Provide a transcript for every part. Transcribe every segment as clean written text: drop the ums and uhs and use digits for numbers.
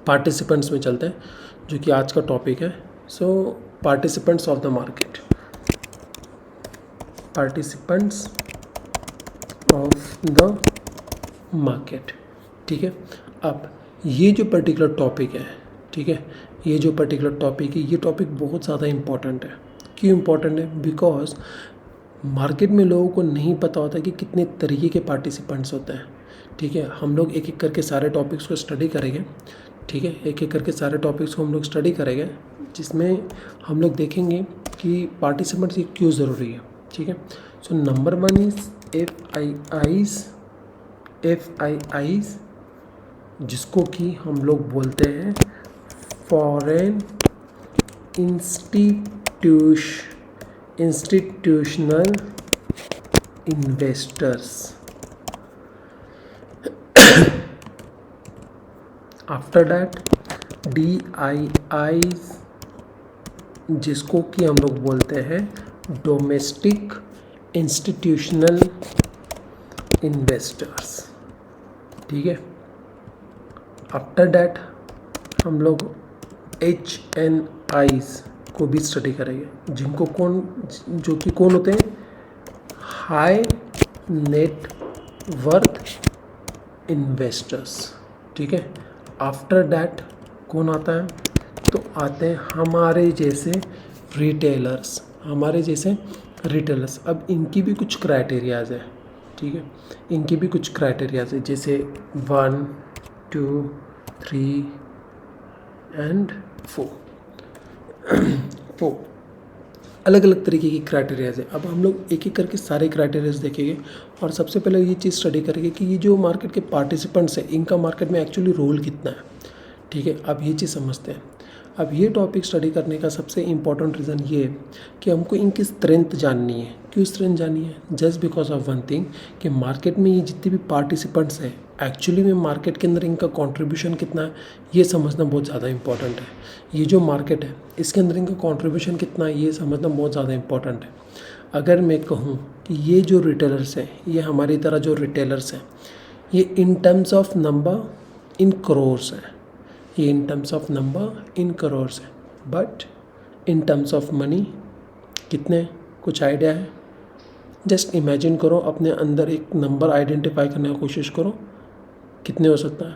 Participants में चलते हैं, जो कि आज का टॉपिक है। So participants of the market, participants of the market, ठीक है। अब ये जो पर्टिकुलर टॉपिक है, ठीक है, ये जो पर्टिकुलर टॉपिक है, ये टॉपिक बहुत ज़्यादा इम्पॉर्टेंट है। क्यों इम्पॉर्टेंट है? बिकॉज मार्केट में लोगों को नहीं पता होता कि कितने तरीके के पार्टिसिपेंट्स होते हैं, ठीक है। हम लोग एक एक करके सारे टॉपिक्स को स्टडी करेंगे, ठीक है, एक एक करके सारे टॉपिक्स को हम लोग स्टडी करेंगे, जिसमें हम लोग देखेंगे कि पार्टिसिपेंट्स क्यों ज़रूरी है, ठीक है। सो नंबर 1 इज़ FIIs, जिसको कि हम लोग बोलते हैं foreign institutional investors. After that DIIs, जिसको कि हम लोग बोलते हैं डोमेस्टिक इंस्टीट्यूशनल इन्वेस्टर्स, ठीक है। आफ्टर दैट हम लोग HNIs को भी स्टडी करेंगे, जो कि कौन होते हैं? हाई नेट वर्थ इन्वेस्टर्स, ठीक है। आफ्टर दैट कौन आता है? तो आते हैं हमारे जैसे रिटेलर्स, अब इनकी भी कुछ क्राइटेरियाज़ है, ठीक है, इनकी भी कुछ क्राइटेरियाज़ है, जैसे 1, 2, 3 एंड 4 अलग अलग तरीके की क्राइटेरियाज़ है। अब हम लोग एक एक करके सारे क्राइटेरियाज़ देखेंगे और सबसे पहले ये चीज़ स्टडी करेंगे कि ये जो मार्केट के पार्टिसिपेंट्स हैं, इनका मार्केट में एक्चुअली रोल कितना है, ठीक है। अब ये चीज़ समझते हैं। अब ये टॉपिक स्टडी करने का सबसे इम्पॉर्टेंट रीज़न ये है कि हमको इनकी स्ट्रेंथ जाननी है। क्यों स्ट्रेंथ जाननी है? Just because of one thing, कि मार्केट में ये जितने भी पार्टिसिपेंट्स हैं, एक्चुअली में मार्केट के अंदर इनका कंट्रीब्यूशन कितना है, ये समझना बहुत ज़्यादा इंपॉर्टेंट है। ये जो मार्केट है, इसके अंदर इनका कंट्रीब्यूशन कितना है, ये समझना बहुत ज़्यादा इंपॉर्टेंट है। अगर मैं कहूँ कि ये जो रिटेलर्स हैं, ये हमारी तरह जो रिटेलर्स हैं, ये in terms of number in crores है, ये in terms of number in crores है, but in terms of money कितने? कुछ आइडिया है? जस्ट इमेजिन करो, अपने अंदर एक नंबर आइडेंटिफाई करने की कोशिश करो, कितने हो सकता है?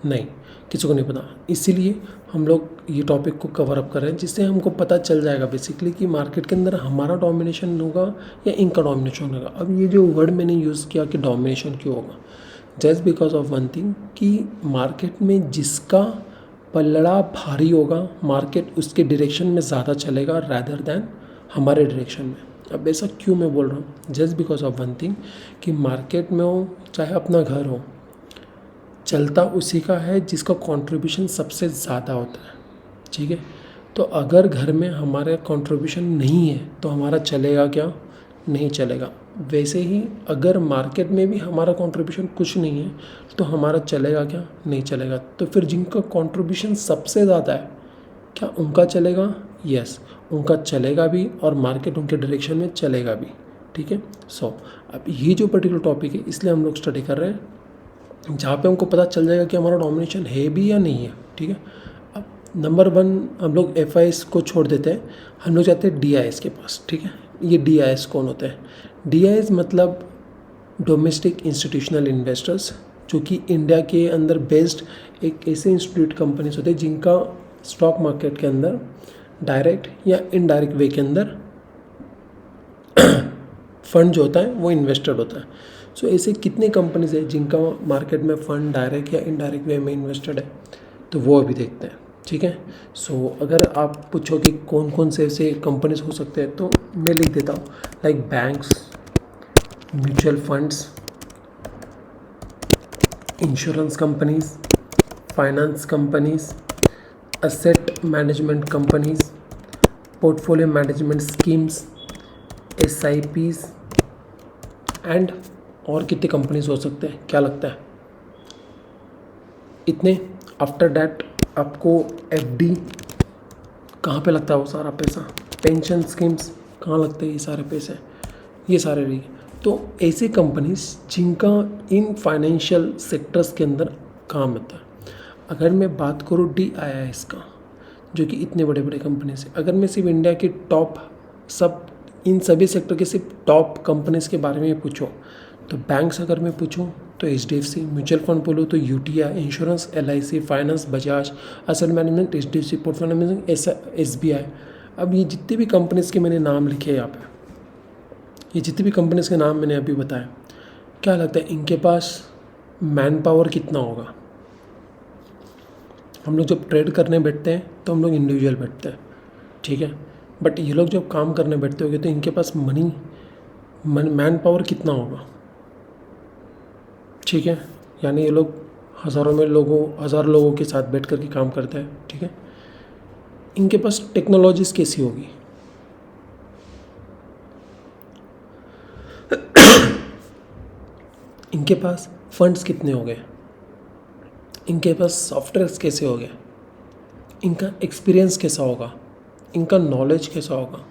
नहीं, किसी को नहीं पता। इसीलिए हम लोग ये टॉपिक को कवर अप कर रहे हैं, जिससे हमको पता चल जाएगा बेसिकली कि मार्केट के अंदर हमारा डोमिनेशन होगा या इनका डोमिनेशन होगा। अब ये जो वर्ड मैंने यूज़ किया कि डोमिनेशन क्यों होगा, just because of one thing, कि मार्केट में जिसका पलड़ा भारी होगा, मार्केट उसके डायरेक्शन में ज़्यादा चलेगा रैदर दैन हमारे डायरेक्शन में। अब ऐसा क्यों मैं बोल रहा हूँ? Just because of one thing, कि मार्केट में हो चाहे अपना घर हो, चलता उसी का है जिसका कंट्रीब्यूशन सबसे ज़्यादा होता है, ठीक है। तो अगर घर में हमारा कंट्रीब्यूशन नहीं है तो हमारा चलेगा क्या? नहीं चलेगा। वैसे ही अगर मार्केट में भी हमारा कंट्रीब्यूशन कुछ नहीं है तो हमारा चलेगा क्या? नहीं चलेगा। तो फिर जिनका कंट्रीब्यूशन सबसे ज़्यादा है, क्या उनका चलेगा? यस, उनका चलेगा भी और मार्केट उनके डायरेक्शन में चलेगा भी, ठीक है। सो अब ये जो पर्टिकुलर टॉपिक है, इसलिए हम लोग स्टडी कर रहे हैं, जहाँ पे हमको पता चल जाएगा कि हमारा डोमिनेशन है भी या नहीं है, ठीक है। अब नंबर 1 हम लोग FIs को छोड़ देते हैं, हम लोग जाते हैं DIs के पास, ठीक है। ये DIs कौन होते हैं? DIs मतलब डोमेस्टिक इंस्टीट्यूशनल इन्वेस्टर्स, जो कि इंडिया के अंदर बेस्ड एक ऐसे इंस्टीट्यूट कंपनीज होते हैं जिनका स्टॉक मार्केट के अंदर डायरेक्ट या इनडायरेक्ट वे के अंदर फंड जो होता है वो इन्वेस्टेड होता है। सो ऐसे कितने कंपनीज है जिनका मार्केट में फ़ंड डायरेक्ट या इनडायरेक्ट वे में इन्वेस्टेड है, तो वो अभी देखते हैं, ठीक है। सो अगर आप पूछो कि कौन कौन से ऐसे कंपनीज हो सकते हैं, तो मैं लिख देता हूँ, like banks, mutual funds, insurance companies, finance companies, asset management companies, portfolio management schemes, SIPs and और कितने कंपनीज हो सकते हैं? क्या लगता है? इतने। आफ्टर दैट आपको FD कहाँ पे लगता है वो सारा पैसा? पेंशन स्कीम्स कहाँ लगते हैं ये सारे पैसे? ये सारे रही। तो ऐसे कंपनीज जिनका इन फाइनेंशियल सेक्टर्स के अंदर काम होता है। अगर मैं बात करूँ DIIs का, जो कि इतने बड़े बड़े कंपनी से, अगर मैं सिर्फ इंडिया के टॉप सब इन सभी सेक्टर के सिर्फ टॉप कंपनीज के बारे में पूछूँ तो बैंक्स अगर मैं पूछूँ तो HDFC, म्यूचुअल फंड बोलूँ तो UTI, insurance LIC, finance Bajaj, asset management HDFC, portfolio management SBI। अब ये जितनी भी कंपनीज के मैंने नाम लिखे हैं यहाँ पे, ये जितनी भी कंपनीज के नाम मैंने अभी बताया, क्या लगता है इनके पास मैन पावर कितना होगा? हम लोग जब ट्रेड करने बैठते हैं तो हम लोग इंडिविजुअल बैठते हैं, ठीक है, बट ये लोग जब काम करने बैठते होंगे तो इनके पास मैन पावर कितना होगा? ठीक है, यानी ये लोग हज़ार लोगों के साथ बैठ कर के काम करते हैं, ठीक है। इनके पास टेक्नोलॉजीज कैसी होगी? इनके पास फंड्स कितने हो गए? इनके पास सॉफ्टवेयर्स कैसे हो गए? इनका एक्सपीरियंस कैसा होगा? इनका नॉलेज कैसा होगा?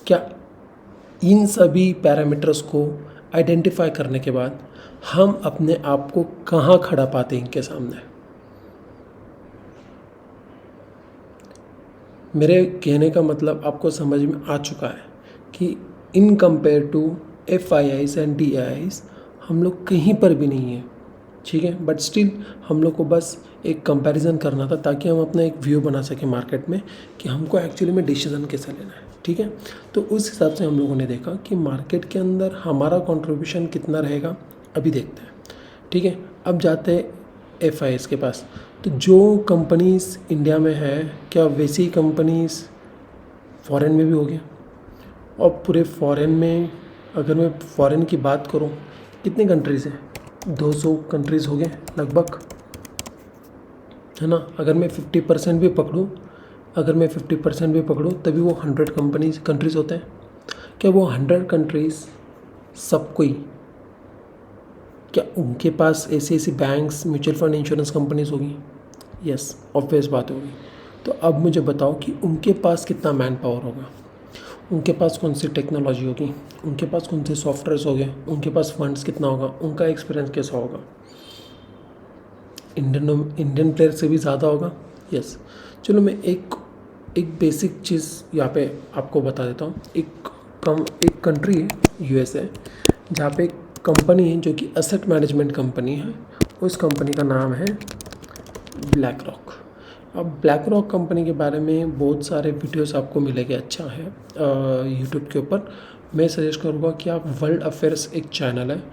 क्या इन सभी पैरामीटर्स को आइडेंटिफाई करने के बाद हम अपने आप को कहाँ खड़ा पाते हैं इनके सामने? मेरे कहने का मतलब आपको समझ में आ चुका है कि in compare to FIIs and DIIs हम लोग कहीं पर भी नहीं है, ठीक है, बट स्टिल हम लोग को बस एक कंपैरिजन करना था ताकि हम अपना एक व्यू बना सकें मार्केट में कि हमको एक्चुअली में डिसीजन कैसे लेना है, ठीक है। तो उस हिसाब से हम लोगों ने देखा कि मार्केट के अंदर हमारा कंट्रीब्यूशन कितना रहेगा, अभी देखते हैं, ठीक है। अब जाते हैं FIIs के पास। तो जो कंपनीज़ इंडिया में है, क्या वैसी कंपनीज़ फॉरेन में भी हो गया? और पूरे फॉरेन में अगर मैं फॉरेन की बात करूं, कितने कंट्रीज़ हैं? 200 कंट्रीज़ हो गए लगभग, है ना। अगर मैं 50% भी पकड़ूं तभी वो 100 कंट्रीज़ होते हैं। क्या वो 100 कंट्रीज़ सब कोई, क्या उनके पास ऐसी banks, mutual fund, insurance companies होगी? यस, ऑब्वियस बात होगी। तो अब मुझे बताओ कि उनके पास कितना मैन पावर होगा, उनके पास कौन सी टेक्नोलॉजी होगी, उनके पास कौन से सॉफ्टवेयर्स होंगे, उनके पास फंड्स कितना होगा, उनका एक्सपीरियंस कैसा होगा? इंडियन प्लेयर से भी ज़्यादा होगा? यस। चलो मैं एक बेसिक चीज़ यहाँ पे आपको बता देता हूँ। एक कंट्री है USA, जहाँ पे एक कंपनी है जो कि एसेट मैनेजमेंट कंपनी है। उस कंपनी का नाम है ब्लैक रॉक। अब ब्लैक रॉक कंपनी के बारे में बहुत सारे वीडियोस आपको मिलेंगे, अच्छा है, यूट्यूब के ऊपर। मैं सजेस्ट करूँगा कि आप वर्ल्ड अफेयर्स एक चैनल है,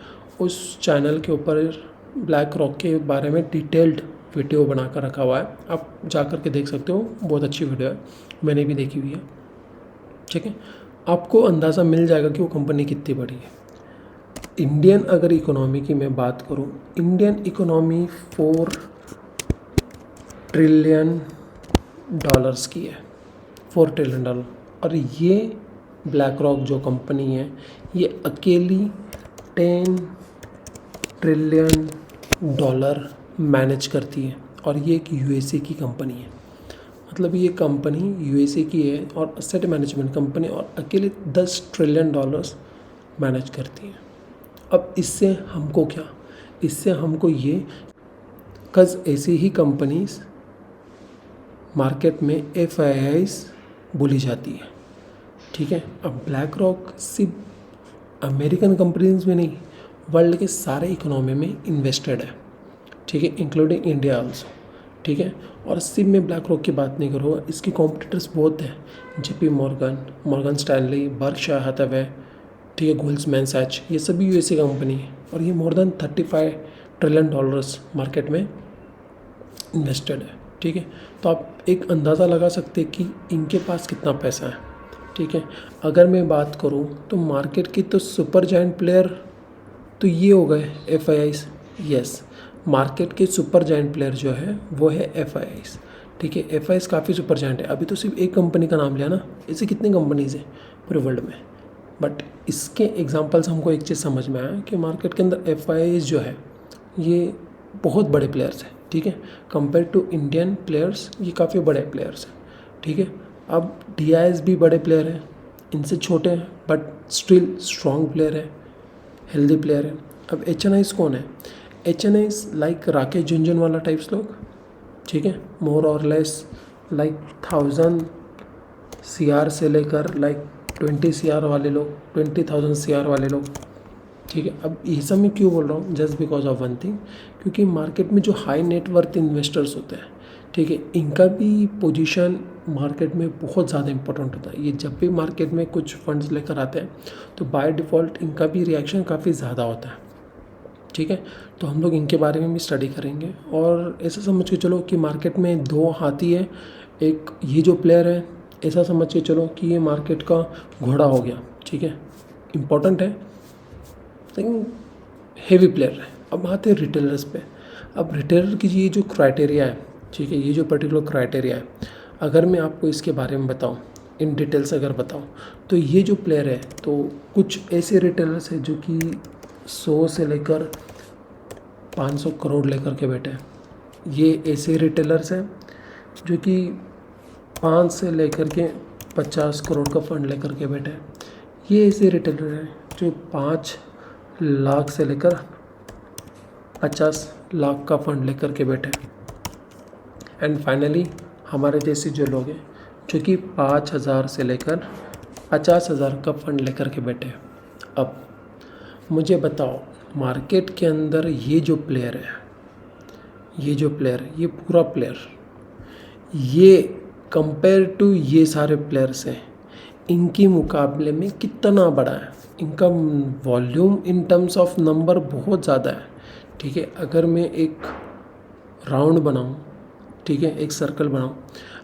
उस चैनल के ऊपर ब्लैक रॉक के बारे में डिटेल्ड वीडियो बना कर रखा हुआ है, आप जा कर के देख सकते हो। बहुत अच्छी वीडियो है, मैंने भी देखी हुई है, ठीक है। आपको अंदाज़ा मिल जाएगा कि वो कंपनी कितनी बड़ी है। इंडियन अगर इकोनॉमी की मैं बात करूं, इंडियन इकोनॉमी $4 ट्रिलियन की है, $4 ट्रिलियन। और ये ब्लैक रॉक जो कंपनी है, ये अकेली $10 ट्रिलियन मैनेज करती है, और ये एक USA की कंपनी है। मतलब ये कंपनी USA की है और एसेट मैनेजमेंट कंपनी, और अकेले $10 ट्रिलियन मैनेज करती है। अब इससे हमको क्या, इससे हमको ये कज ऐसी ही कंपनीज मार्केट में FIIs बोली जाती है, ठीक है। अब ब्लैक रॉक सिर्फ अमेरिकन कंपनीज में नहीं, वर्ल्ड के सारे इकोनॉमी में इन्वेस्टेड है, ठीक है, इंक्लूडिंग इंडिया आल्सो, ठीक है। और सिर्फ मैं ब्लैक रॉक की बात नहीं करूँगा, इसकी कॉम्पिटिटर्स बहुत हैं, JP Morgan Stanley, Berkshire Hathaway, ठीक है, गोल्डमैन सैच, ये सभी USA कंपनी है, और ये मोर देन $35 ट्रिलियन मार्केट में इन्वेस्टेड है, ठीक है। तो आप एक अंदाज़ा लगा सकते हैं कि इनके पास कितना पैसा है, ठीक है। अगर मैं बात करूँ तो मार्केट की तो सुपर जायंट प्लेयर तो ये हो गए FIIs। यस, मार्केट के सुपर जायंट प्लेयर जो है वो है FIIs, ठीक है। FIIs काफ़ी सुपर जायंट है। अभी तो सिर्फ एक कंपनी का नाम लिया ना, ऐसे कितनी कंपनीज़ हैं पूरे वर्ल्ड में, बट इसके एग्जांपल्स हमको एक चीज़ समझ में आया कि मार्केट के अंदर FIIs जो है ये बहुत बड़े प्लेयर्स हैं, ठीक है। कंपेयर टू इंडियन प्लेयर्स ये काफ़ी बड़े प्लेयर्स हैं, ठीक है। अब DIIs भी बड़े प्लेयर हैं, इनसे छोटे हैं बट स्टिल स्ट्रॉन्ग प्लेयर है, हेल्दी प्लेयर है। अब HNIs कौन है? HNIs like Rakesh Jhunjhunwala types लोग, ठीक है, मोर और लेस लाइक 1000 CR से लेकर लाइक 20 CR वाले लोग, 20,000 CR वाले लोग, ठीक है। अब ये सब मैं क्यों बोल रहा हूँ, just because of one thing, क्योंकि मार्केट में जो हाई नेटवर्थ इन्वेस्टर्स होते हैं, ठीक है, इनका भी पोजीशन मार्केट में बहुत ज़्यादा इंपॉर्टेंट होता है। ये जब भी मार्केट में कुछ फंड्स लेकर आते हैं तो बाय डिफ़ॉल्ट इनका भी रिएक्शन काफ़ी ज़्यादा होता है, ठीक है। तो हम लोग इनके बारे में भी स्टडी करेंगे और ऐसा समझ के चलो कि मार्केट में दो हाथी है, एक ये जो प्लेयर है, ऐसा समझ के चलो कि ये मार्केट का घोड़ा हो गया, ठीक है, इम्पॉर्टेंट है लेकिन हेवी प्लेयर है। अब आते हैं रिटेलर्स पे। अब रिटेलर की ये जो क्राइटेरिया है, ठीक है, ये जो पर्टिकुलर क्राइटेरिया है, अगर मैं आपको इसके बारे में बताऊं, इन डिटेल्स अगर बताऊं, तो ये जो प्लेयर है, तो कुछ ऐसे रिटेलर्स हैं जो कि 100 से लेकर 500 करोड़ लेकर के बैठे हैं। ये ऐसे रिटेलर्स हैं जो कि 5 से लेकर के 50 करोड़ का फंड लेकर के बैठे हैं। ये ऐसे रिटेलर हैं जो 5 लाख से लेकर 50 लाख का फंड लेकर के बैठे हैं। एंड फाइनली हमारे जैसे जो लोग हैं जो कि 5,000 से लेकर 50,000 का फंड लेकर के बैठे हैं। अब मुझे बताओ, मार्केट के अंदर ये जो प्लेयर है, ये पूरा प्लेयर, ये कंपेयर टू ये सारे प्लेयर्स हैं, इनके मुकाबले में कितना बड़ा है। इनका volume in terms of number बहुत ज़्यादा है, ठीक है। अगर मैं एक राउंड बनाऊं, ठीक है, एक सर्कल बनाऊं,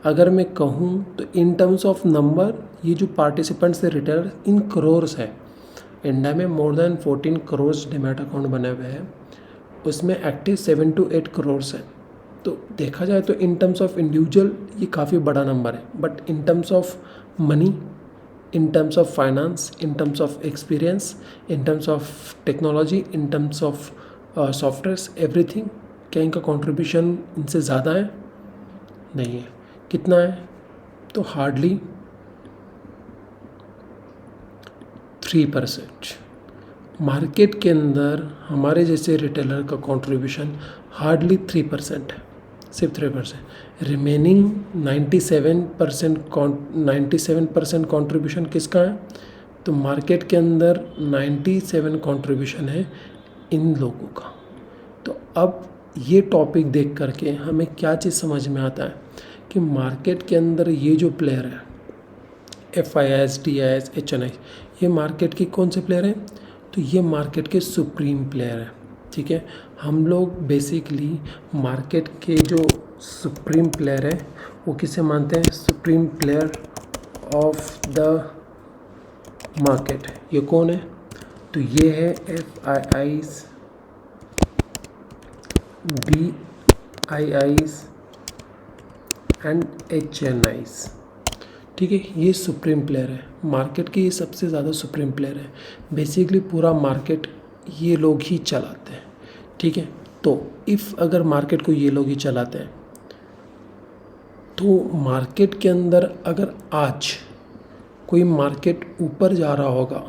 अगर मैं कहूं तो इन टर्म्स ऑफ नंबर ये जो पार्टिसिपेंट्स है रिटेलर, इन करोर्स है। इंडिया में more than 14 crore demat account बने हुए हैं, उसमें एक्टिव 7 to 8 करोड़ है। तो देखा जाए तो इन टर्म्स ऑफ इंडिविजुअल ये काफ़ी बड़ा नंबर है, but in terms of money, in terms of finance, in terms of experience, in terms of technology, in terms of softwares, everything, क्या इनका कंट्रीब्यूशन इनसे ज़्यादा है? नहीं है। कितना है? तो हार्डली 3%। मार्केट के अंदर हमारे जैसे रिटेलर का कंट्रीब्यूशन हार्डली 3% है, सिर्फ 3%। रिमेनिंग 97% कॉन्ट्रीब्यूशन किसका है? तो मार्केट के अंदर 97 कॉन्ट्रीब्यूशन है इन लोगों का। तो अब ये टॉपिक देख करके हमें क्या चीज़ समझ में आता है कि मार्केट के अंदर ये जो प्लेयर है, FIIs, DIIs, HNIs, ये मार्केट की कौन से प्लेयर हैं? तो ये मार्केट के सुप्रीम प्लेयर हैं, ठीक है। हम लोग बेसिकली मार्केट के जो सुप्रीम प्लेयर है वो किसे मानते हैं? Supreme player of the market. ये कौन है? तो ये है FIIs, DIIs एंड HNIs, ठीक है। ये सुप्रीम प्लेयर है मार्केट के, ये सबसे ज़्यादा सुप्रीम प्लेयर है। बेसिकली पूरा मार्केट ये लोग ही चलाते हैं, ठीक है। तो इफ़ अगर मार्केट को ये लोग ही चलाते हैं, तो मार्केट के अंदर अगर आज कोई मार्केट ऊपर जा रहा होगा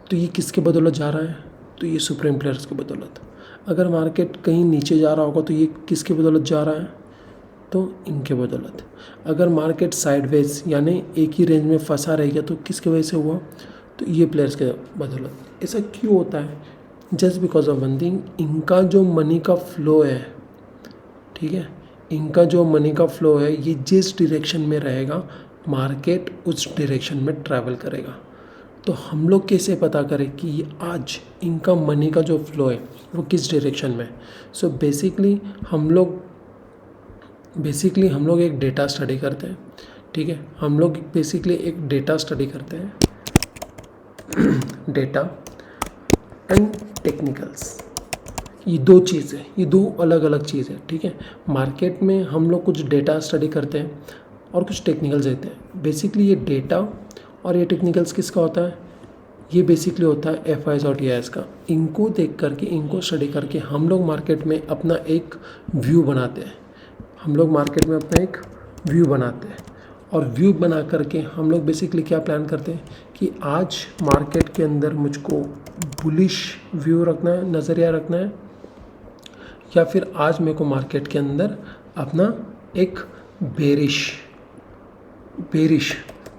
तो ये किसके बदौलत जा रहा है? तो ये सुप्रीम प्लेयर्स के बदौलत। अगर मार्केट कहीं नीचे जा रहा होगा तो ये किसके बदौलत जा रहा है? तो इनके बदौलत। अगर मार्केट साइडवेज यानी एक ही रेंज में फंसा रहेगा तो किसकी वजह से हुआ? तो ये प्लेयर्स के बदौलत। ऐसा क्यों होता है? Just because of one thing, इनका जो मनी का फ्लो है, ठीक है, इनका जो मनी का फ्लो है ये जिस डायरेक्शन में रहेगा मार्केट उस डायरेक्शन में ट्रैवल करेगा। तो हम लोग कैसे पता करें कि आज इनका मनी का जो फ्लो है वो किस डायरेक्शन में? सो बेसिकली हम लोग एक डेटा स्टडी करते हैं, ठीक है। हम लोग बेसिकली एक डेटा स्टडी करते हैं, डेटा एंड टेक्निकल्स। ये दो चीज़ है, ये दो अलग अलग चीज़ है, ठीक है। मार्केट में हम लोग कुछ डेटा स्टडी करते हैं और कुछ टेक्निकल्स देते हैं। बेसिकली ये डेटा और ये टेक्निकल्स किसका होता है? ये बेसिकली होता है FIIs और DIIs का। इनको देख करके, इनको स्टडी करके हम लोग मार्केट में अपना एक व्यू बनाते हैं। और व्यू बना करके हम लोग बेसिकली क्या प्लान करते हैं कि आज मार्केट के अंदर मुझको बुलिश व्यू रखना है, नज़रिया रखना है, या फिर आज मेरे को मार्केट के अंदर अपना एक बेरिश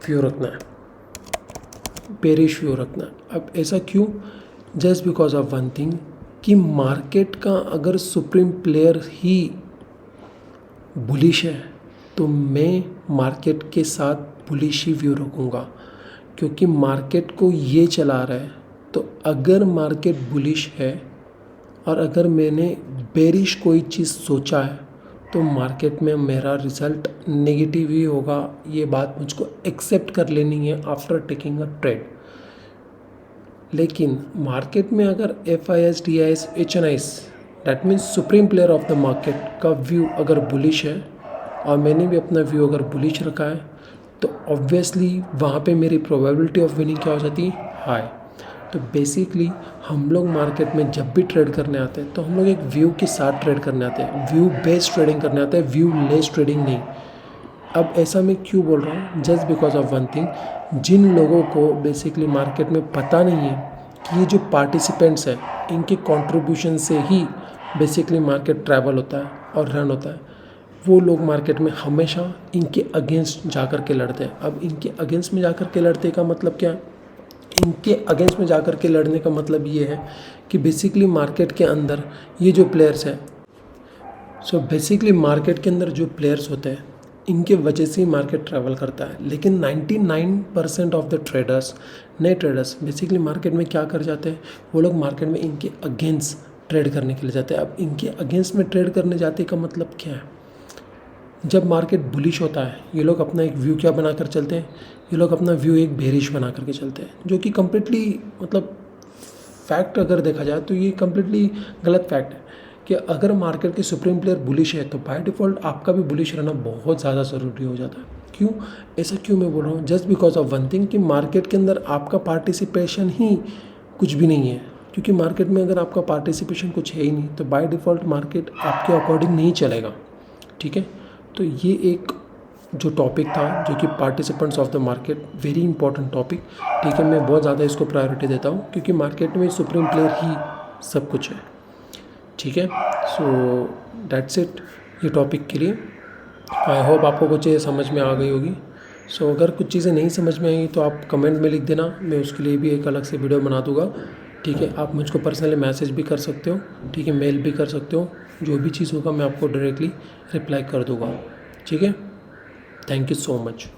व्यू रखना है, बेरिश व्यू रखना है। अब ऐसा क्यों? Just because of one thing कि मार्केट का अगर सुप्रीम प्लेयर ही बुलिश है तो मैं मार्केट के साथ बुलिश ही व्यू रखूँगा, क्योंकि मार्केट को ये चला रहा है। तो अगर मार्केट बुलिश है और अगर मैंने बेरिश कोई चीज़ सोचा है तो मार्केट में मेरा रिज़ल्ट नेगेटिव ही होगा। ये बात मुझको एक्सेप्ट कर लेनी है आफ्टर टेकिंग अ ट्रेड। लेकिन मार्केट में अगर FIS, DIS, HNIs that means supreme player of the market का व्यू अगर बुलिश है और मैंने भी अपना व्यू अगर बुलिश रखा है तो ऑब्वियसली वहाँ पे मेरी प्रोबेबिलिटी ऑफ विनिंग क्या हो जाती है? हाई। तो बेसिकली हम लोग मार्केट में जब भी ट्रेड करने आते हैं तो हम लोग एक व्यू के साथ ट्रेड करने आते हैं, व्यू बेस्ड ट्रेडिंग करने आते हैं, व्यू लेस ट्रेडिंग नहीं। अब ऐसा मैं क्यों बोल रहा हूँ? Just because of one thing, जिन लोगों को बेसिकली मार्केट में पता नहीं है कि ये जो पार्टिसिपेंट्स हैं इनके कंट्रीब्यूशन से ही बेसिकली मार्केट ट्रैवल होता है और रन होता है, वो लोग मार्केट में हमेशा इनके अगेंस्ट जा कर के लड़ते हैं। अब इनके अगेंस्ट में जा कर के लड़ते का मतलब क्या है? इनके अगेंस्ट में जा कर के लड़ने का मतलब ये है कि बेसिकली मार्केट के अंदर ये जो प्लेयर्स हैं, सो बेसिकली मार्केट के अंदर जो प्लेयर्स होते हैं इनके वजह से ही मार्केट ट्रैवल करता है। लेकिन 99% ऑफ द ट्रेडर्स, नए ट्रेडर्स बेसिकली मार्केट में क्या कर जाते हैं? वो लोग मार्केट में इनके अगेंस्ट ट्रेड करने के लिए जाते हैं। अब इनके अगेंस्ट में ट्रेड करने जाते का मतलब क्या है? जब मार्केट बुलिश होता है ये लोग अपना एक व्यू क्या बना कर चलते हैं? ये लोग अपना व्यू एक बेरिश बना करके चलते हैं, जो कि कम्प्लीटली मतलब फैक्ट अगर देखा जाए तो ये कम्प्लीटली गलत फैक्ट है कि अगर मार्केट के सुप्रीम प्लेयर बुलिश है तो बाय डिफ़ॉल्ट आपका भी बुलिश रहना बहुत ज़्यादा ज़रूरी हो जाता है। क्यों? ऐसा क्यों मैं बोल रहा हूँ? Just because of one thing कि मार्केट के अंदर आपका पार्टिसिपेशन ही कुछ भी नहीं है। क्योंकि मार्केट में अगर आपका पार्टिसिपेशन कुछ है ही नहीं तो बाय डिफ़ॉल्ट मार्केट आपके अकॉर्डिंग नहीं चलेगा। ठीक है, तो ये एक जो टॉपिक था जो कि participants of the market, very important topic. ठीक है, मैं बहुत ज़्यादा इसको प्रायोरिटी देता हूँ क्योंकि मार्केट में सुप्रीम प्लेयर ही सब कुछ है। ठीक है, सो दैट्स इट ये टॉपिक के लिए। आई होप आपको कुछ चीज़ें समझ में आ गई होगी। सो अगर कुछ चीज़ें नहीं समझ में आई तो आप कमेंट में लिख देना, मैं उसके लिए भी एक अलग से वीडियो बना दूंगा। ठीक है, आप मुझको पर्सनली मैसेज भी कर सकते हो, ठीक है, मेल भी कर सकते हो, जो भी चीज़ होगा मैं आपको डायरेक्टली रिप्लाई कर दूंगा। ठीक है, थैंक यू सो मच।